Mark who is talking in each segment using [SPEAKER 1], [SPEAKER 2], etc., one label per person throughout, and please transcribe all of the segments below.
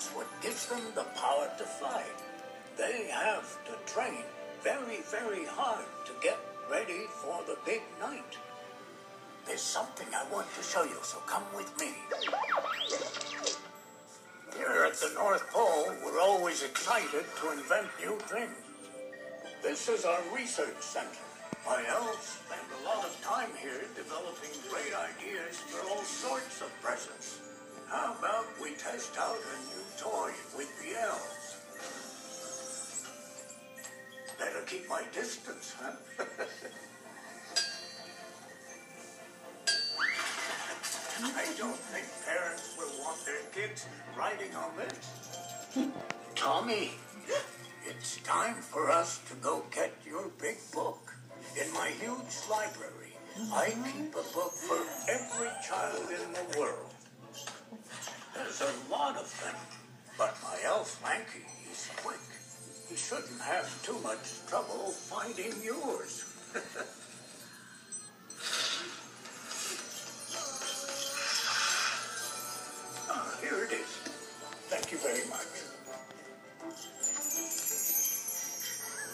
[SPEAKER 1] That's what gives them the power to fly. They have to train very, very hard to get ready for the big night. There's something I want to show you, so come with me. Here at the North Pole, we're always excited to invent new things. This is our research center. My elves spend a lot of time here developing great ideas for all sorts of presents. How about we test out a new toy with the elves? Better keep my distance, huh? I don't think parents will want their kids riding on this. Tommy, it's time for us to go get your big book. In my huge library, I keep a book for every child in the world. There's a lot of them, but my elf Lanky, he's quick. He shouldn't have too much trouble finding yours. Here it is. Thank you very much.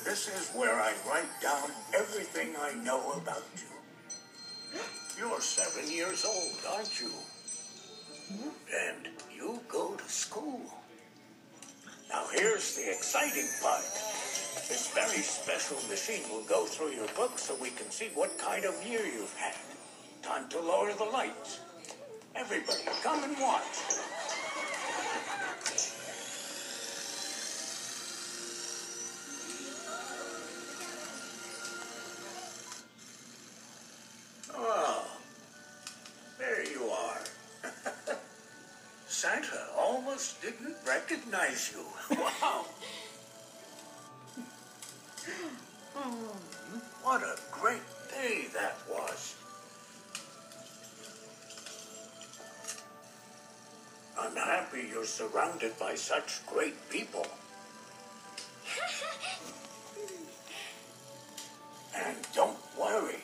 [SPEAKER 1] This is where I write down everything I know about you. You're 7 years old, aren't you? And you go to school. Now here's the exciting part. This very special machine will go through your book so we can see what kind of year you've had. Time to lower the lights. Everybody, come and watch. Oh, there you are. Santa almost didn't recognize you. Wow. What a great day that was. I'm happy you're surrounded by such great people. And don't worry.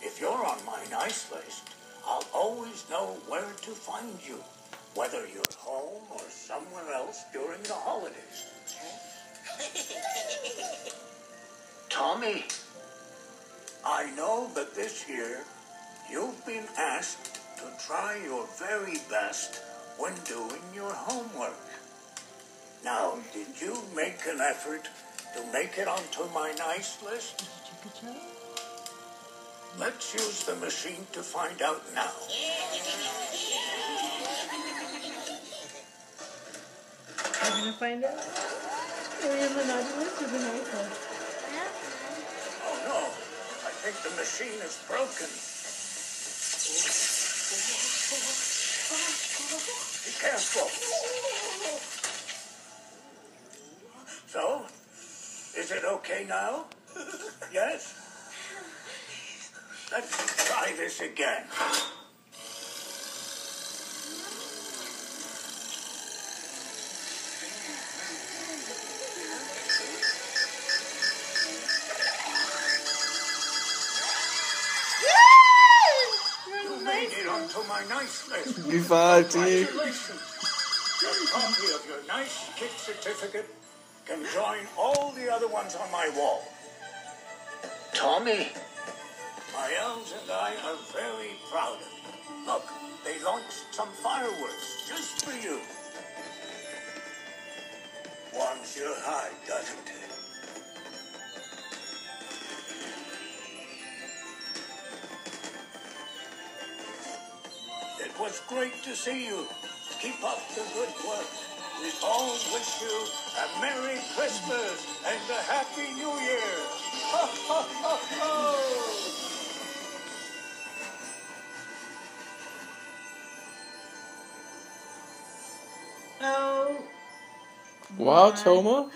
[SPEAKER 1] If you're on my nice list, I'll always know where to find you, whether you're home or somewhere else during the holidays. Tommy, I know that this year you've been asked to try your very best when doing your homework. Now, did you make an effort to make it onto my nice list? Let's use the machine to find out now.
[SPEAKER 2] Are you gonna find out? Are you in the naughty list or the nice list?
[SPEAKER 1] Oh no, I think the machine is broken. Be careful. So, is it okay now? Yes? Let's try this again. You made it onto my nice list.
[SPEAKER 3] Be fine, T.
[SPEAKER 1] Congratulations. A copy of your nice kid certificate can join all the other ones on my wall. Tommy, my elves and I are very proud of you. Look, they launched some fireworks just for you. Warms your heart, doesn't it? It was great to see you. Keep up the good work. We all wish you a Merry Christmas and a Happy New Year. Ho, ho, ho, ho!
[SPEAKER 2] Oh.
[SPEAKER 3] Wow, Toma.